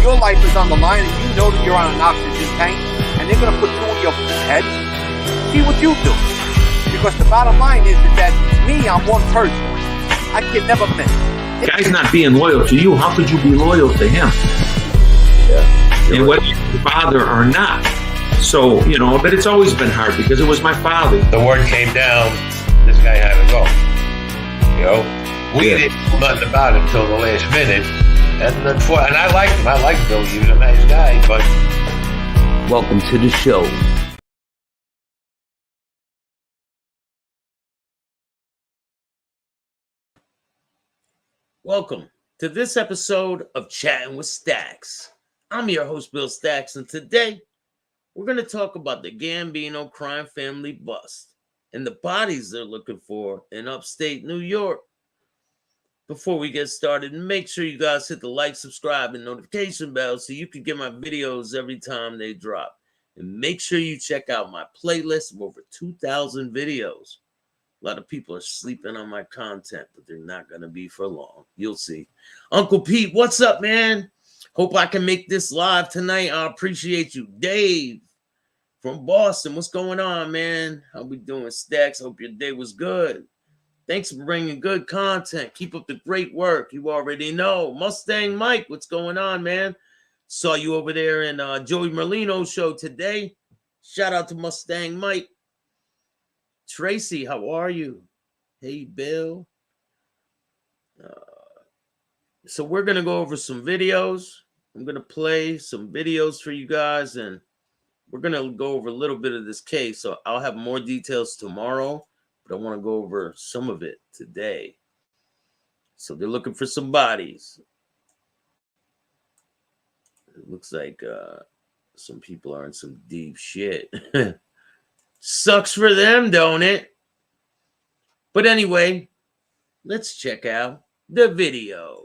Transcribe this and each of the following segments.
your life is on the line and you know that you're on an oxygen tank and they're going to put two in your head, see what you do. Because the bottom line is that me, I'm one person. I can never miss. Guy's not being loyal to you. How could you be loyal to him? Yeah. And whether you're your father or not. So, you know, but it's always been hard because it was my father. The word came down, this guy had to go. You know, we didn't know nothing about him until the last minute. And I liked him. I liked Billy. He was a nice guy, but... Welcome to the show. Welcome to this episode of Chatting with Stacks. I'm your host, Bill Stacks, and today we're going to talk about the Gambino crime family bust and the bodies they're looking for in upstate New York. Before we get started, make sure you guys hit the like, subscribe, and notification bell so you can get my videos every time they drop. And make sure you check out my playlist of over 2,000 videos. A lot of people are sleeping on my content, but they're not going to be for long. You'll see. Uncle Pete, what's up, man? Hope I can make this live tonight. I appreciate you. Dave from Boston, what's going on, man? How we doing, Stacks? Hope your day was good. Thanks for bringing good content. Keep up the great work. You already know. Mustang Mike, what's going on, man? Saw you over there in Joey Merlino's show today. Shout out to Mustang Mike. Tracy, how are you? Hey, Bill. So we're going to go over some videos. I'm going to play some videos for you guys, and we're going to go over a little bit of this case. So I'll have more details tomorrow, but I want to go over some of it today. So they're looking for some bodies. It looks like some people are in some deep shit. Sucks for them, don't it? But anyway, let's check out the video.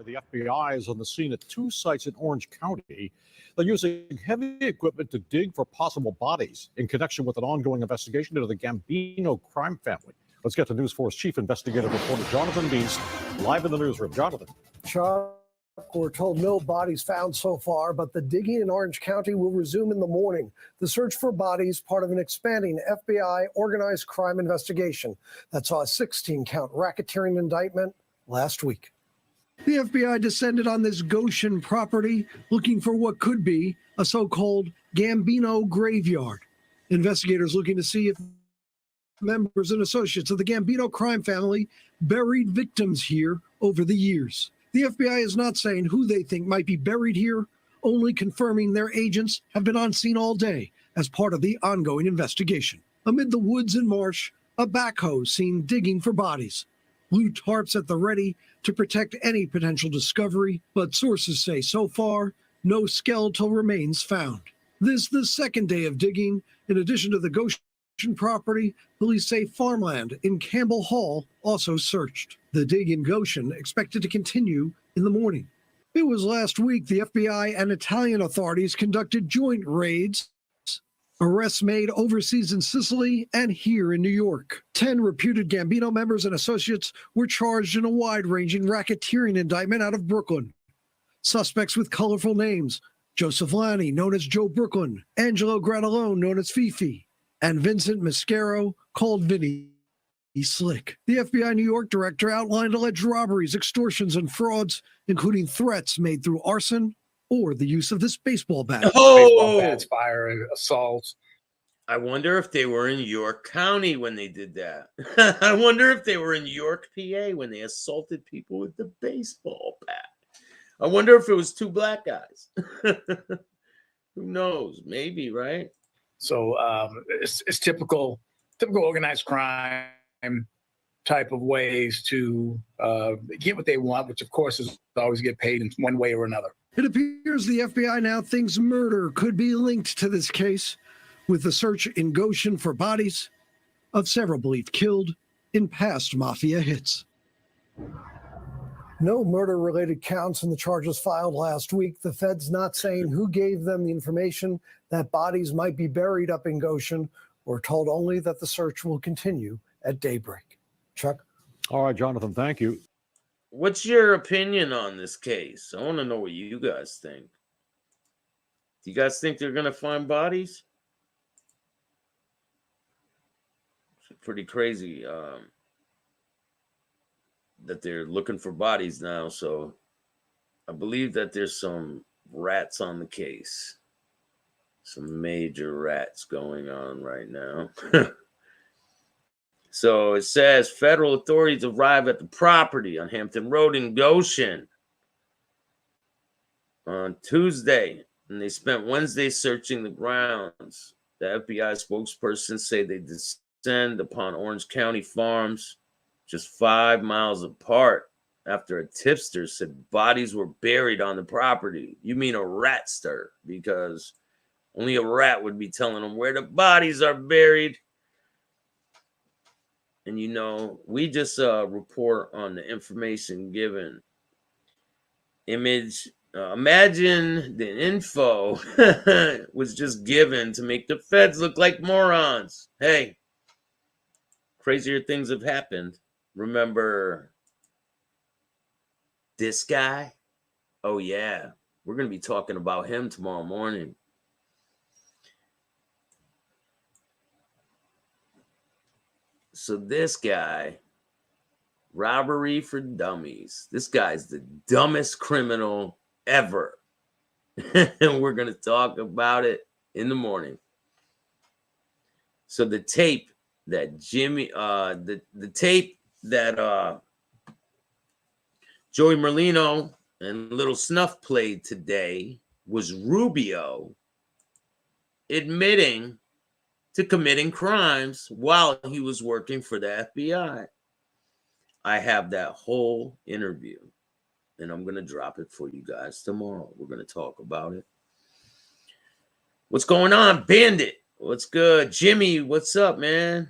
The FBI is on the scene at two sites in Orange County. They're using heavy equipment to dig for possible bodies in connection with an ongoing investigation into the Gambino crime family. Let's get to News 4's chief investigative reporter, Jonathan Beast, live in the newsroom. Jonathan. Chuck, we're told no bodies found so far, but the digging in Orange County will resume in the morning. The search for bodies, part of an expanding FBI organized crime investigation that saw a 16-count racketeering indictment last week. The FBI descended on this Goshen property looking for what could be a so-called Gambino graveyard. Investigators looking to see if members and associates of the Gambino crime family buried victims here over the years. The FBI is not saying who they think might be buried here, only confirming their agents have been on scene all day as part of the ongoing investigation. Amid the woods and marsh, a backhoe seen digging for bodies. Blue tarps at the ready to protect any potential discovery, but sources say so far, no skeletal remains found. This is the second day of digging. In addition to the Goshen property, police say farmland in Campbell Hall also searched. The dig in Goshen expected to continue in the morning. It was last week the FBI and Italian authorities conducted joint raids. Arrests made overseas in Sicily and here in New York. 10 reputed Gambino members and associates were charged in a wide-ranging racketeering indictment out of Brooklyn. Suspects with colorful names: Joseph Lanni, known as Joe Brooklyn, Angelo Grattalone, known as Fifi, and Vincent Mascaro, called Vinny Slick. The FBI New York director outlined alleged robberies, extortions, and frauds, including threats made through arson or the use of this baseball bat. Oh, baseball bats, fire, assaults. I wonder if they were in York County when they did that. I wonder if they were in York, PA when they assaulted people with the baseball bat. I wonder if it was two black guys. Who knows? Maybe, right? So it's typical organized crime type of ways to get what they want, which of course is always get paid in one way or another. It appears the FBI now thinks murder could be linked to this case, with the search in Goshen for bodies of several believed killed in past Mafia hits. No murder-related counts in the charges filed last week. The Fed's not saying who gave them the information that bodies might be buried up in Goshen. We're told only that the search will continue at daybreak. Chuck? All right, Jonathan, thank you. What's your opinion on this case? I want to know what you guys think. Do you guys think they're going to find bodies? It's pretty crazy that they're looking for bodies now. So I believe that there's some rats on the case. Some major rats going on right now. So it says federal authorities arrive at the property on Hampton Road in Goshen on Tuesday, and they spent Wednesday searching the grounds. The FBI spokesperson say they descend upon Orange County farms just 5 miles apart after a tipster said bodies were buried on the property. You mean a rat stir, because only a rat would be telling them where the bodies are buried. And, you know, we just report on the information given. Imagine the info was just given to make the feds look like morons. Hey, crazier things have happened. Remember this guy? Oh, yeah. We're going to be talking about him tomorrow morning. So this guy, robbery for dummies. This guy's the dumbest criminal ever. And we're going to talk about it in the morning. So the tape that the tape that Joey Merlino and Little Snuff played today was Rubio admitting to committing crimes while he was working for the FBI. I have that whole interview, and I'm going to drop it for you guys tomorrow. We're going to talk about it. What's going on, Bandit? What's good? Jimmy, what's up, man?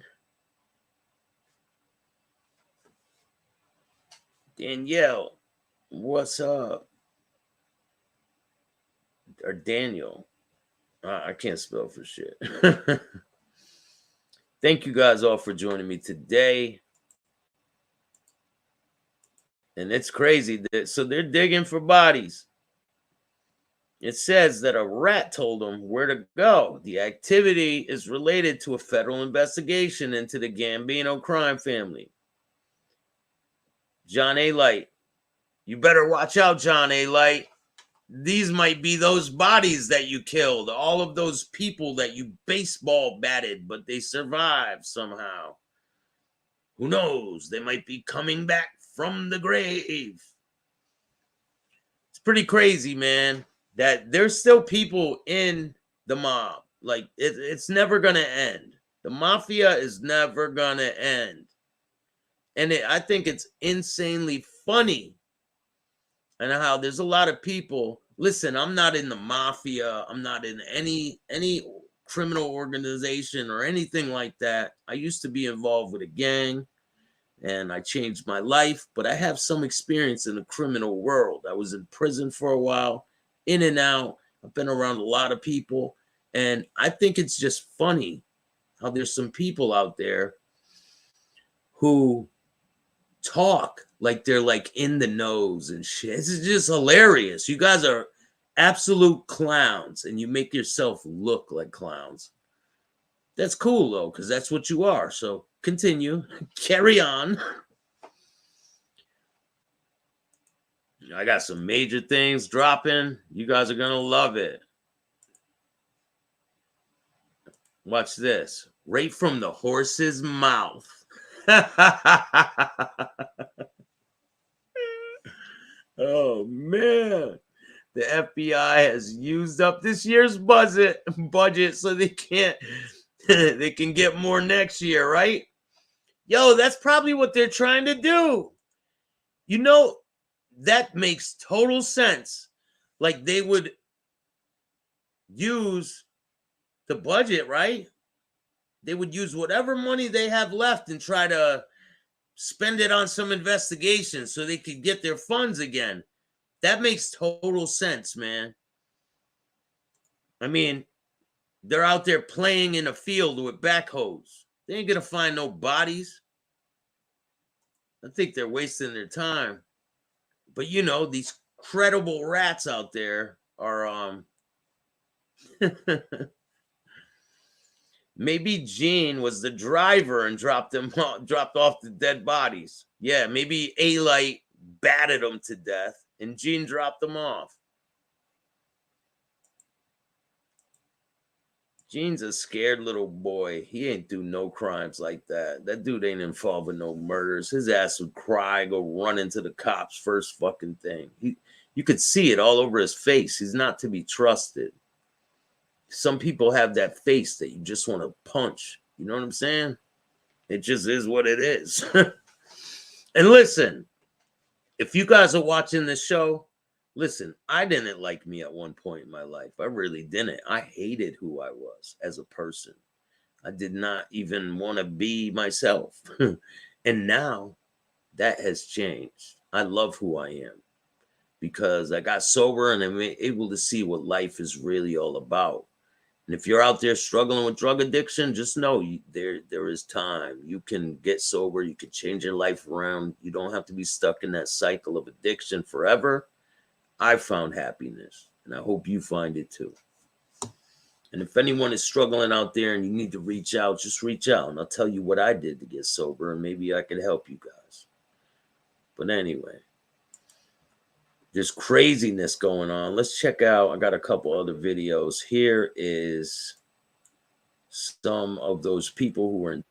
Danielle, what's up? Or Daniel. I can't spell for shit. Thank you guys all for joining me today. And it's crazy. So they're digging for bodies. It says that a rat told them where to go. The activity is related to a federal investigation into the Gambino crime family. John A. Light. You better watch out, John A. Light. These might be those bodies that you killed. All of those people that you baseball batted, but they survived somehow. Who knows? They might be coming back from the grave. It's pretty crazy, man, that there's still people in the mob. Like, it's never going to end. The mafia is never going to end. And I think it's insanely funny. And how there's a lot of people. Listen, I'm not in the mafia. I'm not in any criminal organization or anything like that. I used to be involved with a gang, and I changed my life. But I have some experience in the criminal world. I was in prison for a while, in and out. I've been around a lot of people, and I think it's just funny how there's some people out there who talk like they're like in the nose and shit. This is just hilarious. You guys are absolute clowns, and you make yourself look like clowns. That's cool though, because that's what you are. So continue, carry on. I got some major things dropping. You guys are gonna love it. Watch this. Right from the horse's mouth. Oh man, the FBI has used up this year's budget so they can get more next year, right? Yo, that's probably what they're trying to do. You know, that makes total sense. Like they would use the budget, right? They would use whatever money they have left and try to spend it on some investigation so they could get their funds again. That makes total sense, man. I mean, they're out there playing in a field with backhoes. They ain't gonna find no bodies. I think they're wasting their time. But you know, these credible rats out there are maybe Gene was the driver and dropped off the dead bodies. Yeah, maybe A-Light batted them to death and Gene dropped them off. Gene's a scared little boy. He ain't do no crimes like that. That dude ain't involved in no murders. His ass would cry, go run into the cops first fucking thing. You could see it all over his face. He's not to be trusted. Some people have that face that you just want to punch. You know what I'm saying? It just is what it is. And listen, if you guys are watching this show, listen, I didn't like me at one point in my life. I really didn't. I hated who I was as a person. I did not even want to be myself. And now that has changed. I love who I am because I got sober and I'm able to see what life is really all about. And if you're out there struggling with drug addiction, just know there is time. You can get sober. You can change your life around. You don't have to be stuck in that cycle of addiction forever. I found happiness, and I hope you find it too. And if anyone is struggling out there and you need to reach out, just reach out, and I'll tell you what I did to get sober, and maybe I can help you guys. But anyway, there's craziness going on. Let's check out. I got a couple other videos. Here is some of those people who were in.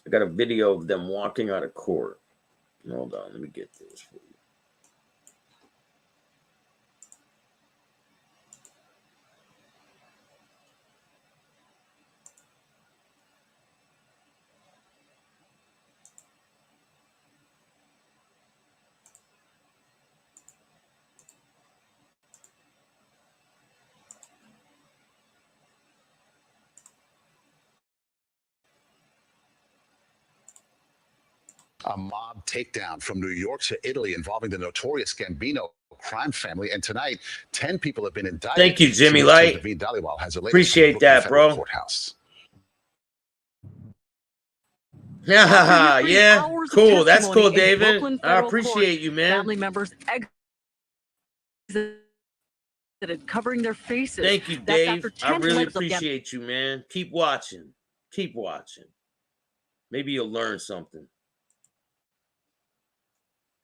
I got a video of them walking out of court. Hold on, let me get this for you. A mob takedown from New York to Italy involving the notorious Gambino crime family. And tonight, 10 people have been indicted. Thank you, Jimmy Light. Appreciate that, bro. Courthouse. Yeah, cool. That's cool, David. I appreciate you, man. Family members exited covering their faces. Thank you, Dave. I really appreciate you, man. Keep watching. Keep watching. Maybe you'll learn something.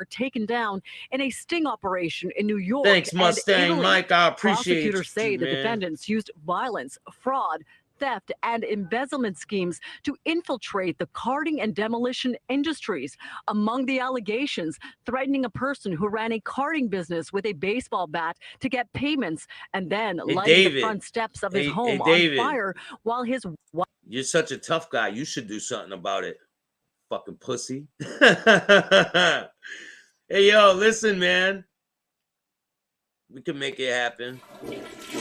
Are taken down in a sting operation in New York. Thanks, Mustang Italy. Mike. I appreciate it. Prosecutors say the defendants used violence, fraud, theft, and embezzlement schemes to infiltrate the carting and demolition industries. Among the allegations, threatening a person who ran a carting business with a baseball bat to get payments, and then lighting the front steps of his home on fire while his wife. You're such a tough guy. You should do something about it. Fucking pussy. Hey, yo, listen, man. We can make it happen.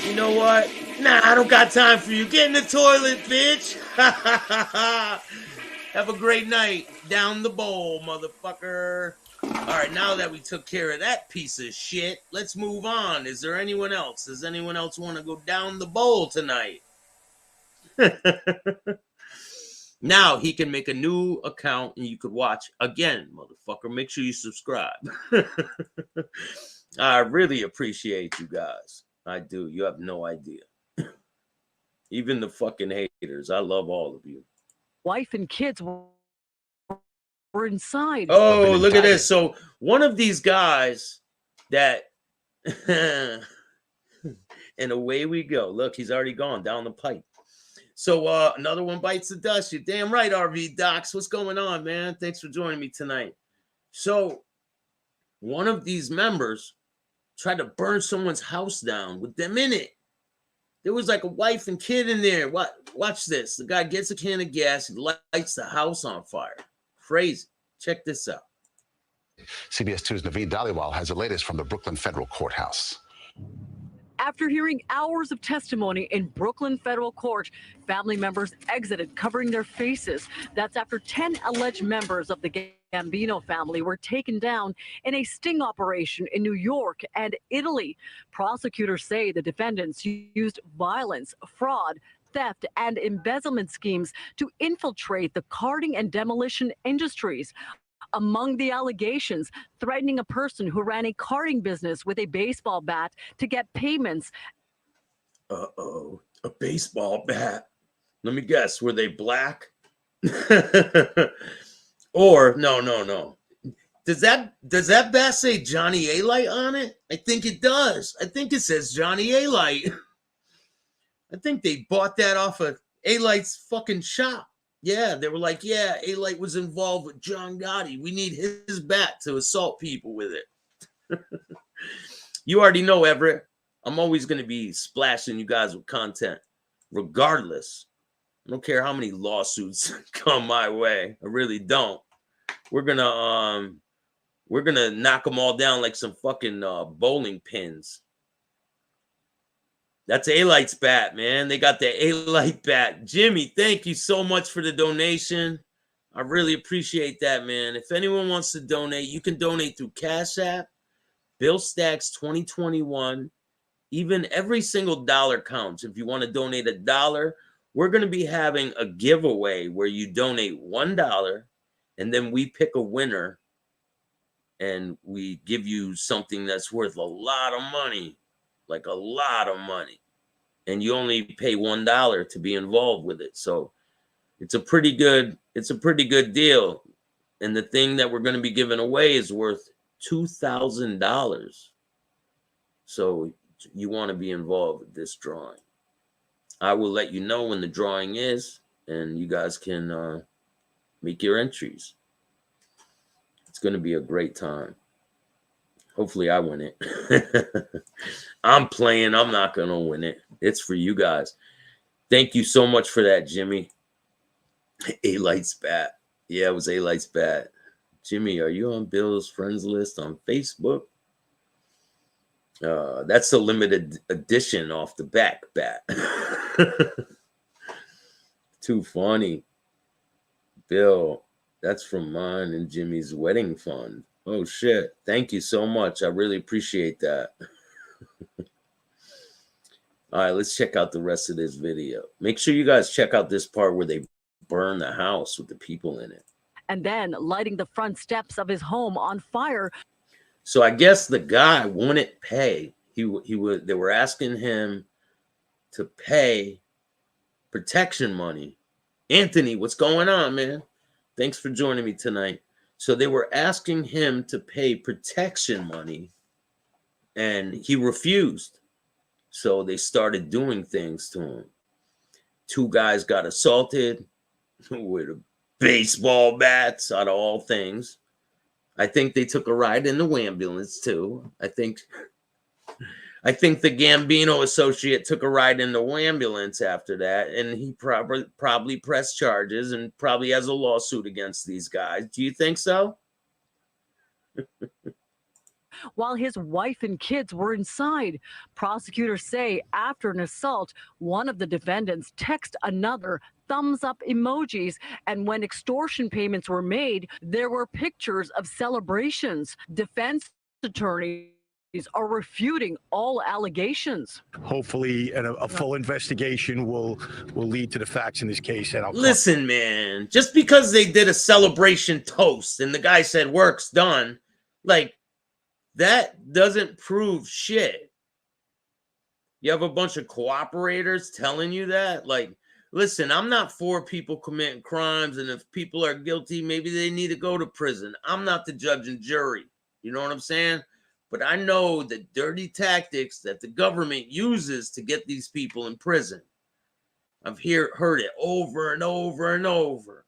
You know what? Nah, I don't got time for you. Get in the toilet, bitch. Have a great night. Down the bowl, motherfucker. All right, now that we took care of that piece of shit, let's move on. Is there anyone else? Does anyone else want to go down the bowl tonight? Now he can make a new account and you could watch again, motherfucker. Make sure you subscribe. I really appreciate you guys. I do. You have no idea. Even the fucking haters. I love all of you. Wife and kids were inside. Oh, look at this. So one of these guys that and away we go. Look, he's already gone down the pipe. So another one bites the dust. You're damn right, RV Docs. What's going on, man? Thanks for joining me tonight. So one of these members tried to burn someone's house down with them in it. There was like a wife and kid in there. Watch this. The guy gets a can of gas. He lights the house on fire. Crazy. Check this out. CBS 2's Naveed Dhaliwal has the latest from the Brooklyn Federal Courthouse. After hearing hours of testimony in Brooklyn federal court, family members exited covering their faces. That's after 10 alleged members of the Gambino family were taken down in a sting operation in New York and Italy. Prosecutors say the defendants used violence, fraud, theft, and embezzlement schemes to infiltrate the carting and demolition industries. Among the allegations, threatening a person who ran a carting business with a baseball bat to get payments. Uh-oh, a baseball bat. Let me guess, were they black? Or no. Does that bat say Johnny A-Light on it? I think it does. I think it says Johnny A-Light. I think they bought that off of A-Light's fucking shop. Yeah, they were like, yeah, A-Light was involved with John Gotti. We need his bat to assault people with it. You already know, Everett. I'm always going to be splashing you guys with content, regardless. I don't care how many lawsuits come my way. I really don't. We're gonna knock them all down like some fucking bowling pins. That's A-Light's bat, man. They got the A-Light bat. Jimmy, thank you so much for the donation. I really appreciate that, man. If anyone wants to donate, you can donate through Cash App, Bill Stacks 2021. Even every single dollar counts. If you want to donate $1, we're going to be having a giveaway where you donate $1 and then we pick a winner and we give you something that's worth a lot of money. Like a lot of money, and you only pay $1 to be involved with it. So it's a pretty good deal. And the thing that we're going to be giving away is worth $2,000. So you want to be involved with this drawing. I will let you know when the drawing is, and you guys can make your entries. It's going to be a great time. Hopefully I win it. I'm playing. I'm not going to win it. It's for you guys. Thank you so much for that, Jimmy. A-Light's bat. Yeah, it was A-Light's bat. Jimmy, are you on Bill's friends list on Facebook? That's a limited edition off the back bat. Too funny. Bill, that's from mine and Jimmy's wedding fund. Oh, shit. Thank you so much. I really appreciate that. All right, let's check out the rest of this video. Make sure you guys check out this part where they burn the house with the people in it. And then lighting the front steps of his home on fire. So I guess the guy wouldn't pay. They were asking him to pay protection money. Anthony, what's going on, man? Thanks for joining me tonight. So they were asking him to pay protection money, and he refused. So they started doing things to him. 2 guys got assaulted with baseball bats, out of all things. I think they took a ride in the ambulance too. I think the Gambino associate took a ride in the ambulance after that, and he probably pressed charges and probably has a lawsuit against these guys. Do you think so? While his wife and kids were inside, prosecutors say after an assault, one of the defendants texted another thumbs up emojis, and when extortion payments were made, there were pictures of celebrations. Defense attorneys are refuting all allegations. Hopefully, a full investigation will lead to the facts in this case. And Listen, man, just because they did a celebration toast and the guy said work's done, like, that doesn't prove shit. You have a bunch of cooperators telling you that? Like, listen, I'm not for people committing crimes, and if people are guilty, maybe they need to go to prison. I'm not the judge and jury. You know what I'm saying? But I know the dirty tactics that the government uses to get these people in prison. I've heard it over and over and over.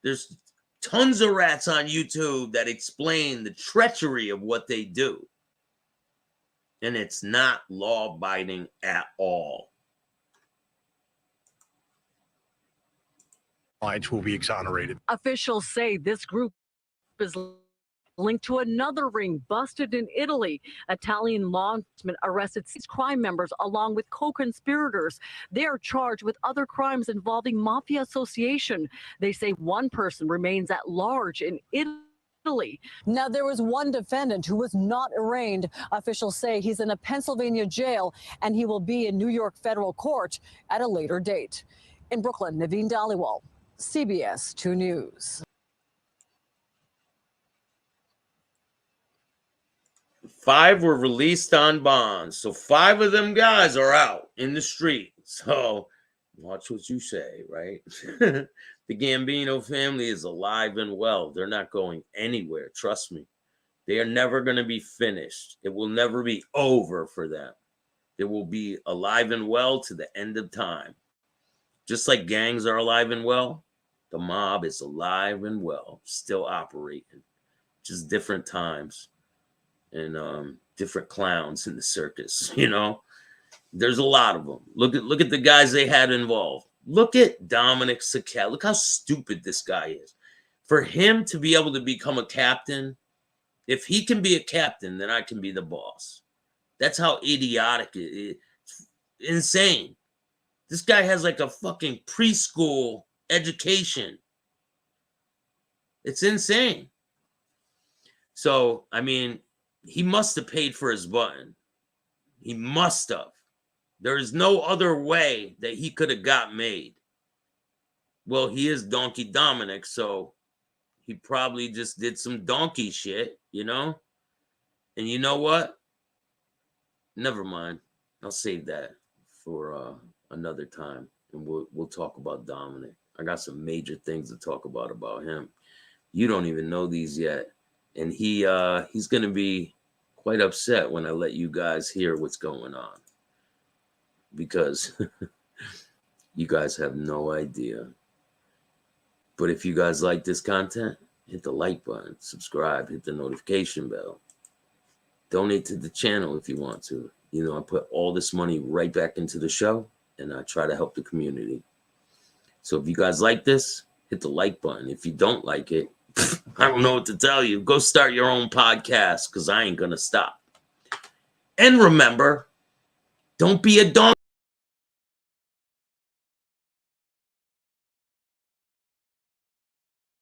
There's tons of rats on YouTube that explain the treachery of what they do. And it's not law-abiding at all. Clients will be exonerated. Officials say this group is linked to another ring busted in Italy. Italian law enforcement arrested 6 crime members along with co-conspirators. They are charged with other crimes involving mafia association. They say one person remains at large in Italy. Now, there was one defendant who was not arraigned. Officials say he's in a Pennsylvania jail and he will be in New York federal court at a later date. In Brooklyn, Naveen Dhaliwal, CBS 2 News. 5 were released on bond. So 5 of them guys are out in the street. So watch what you say, right? The Gambino family is alive and well. They're not going anywhere. Trust me. They are never going to be finished. It will never be over for them. They will be alive and well to the end of time. Just like gangs are alive and well, the mob is alive and well, still operating. Just different times. And different clowns in the circus, you know. There's a lot of them. Look at the guys they had involved. Look at Dominic Saquet. Look how stupid this guy is. For him to be able to become a captain, if he can be a captain, then I can be the boss. That's how idiotic it is. Insane. This guy has like a fucking preschool education. It's insane. So, I mean, he must have paid for his button. He must have. There is no other way that he could have got made. Well, he is Donkey Dominic, so he probably just did some donkey shit, you know? And you know what? Never mind. I'll save that for another time, and we'll talk about Dominic. I got some major things to talk about him. You don't even know these yet. And he's going to be quite upset when I let you guys hear what's going on, because you guys have no idea. But if you guys like this content, hit the like button, subscribe, hit the notification bell. Donate to the channel if you want to. You know, I put all this money right back into the show, and I try to help the community. So if you guys like this, hit the like button. If you don't like it, I don't know what to tell you. Go start your own podcast, because I ain't going to stop. And remember, don't be a donkey.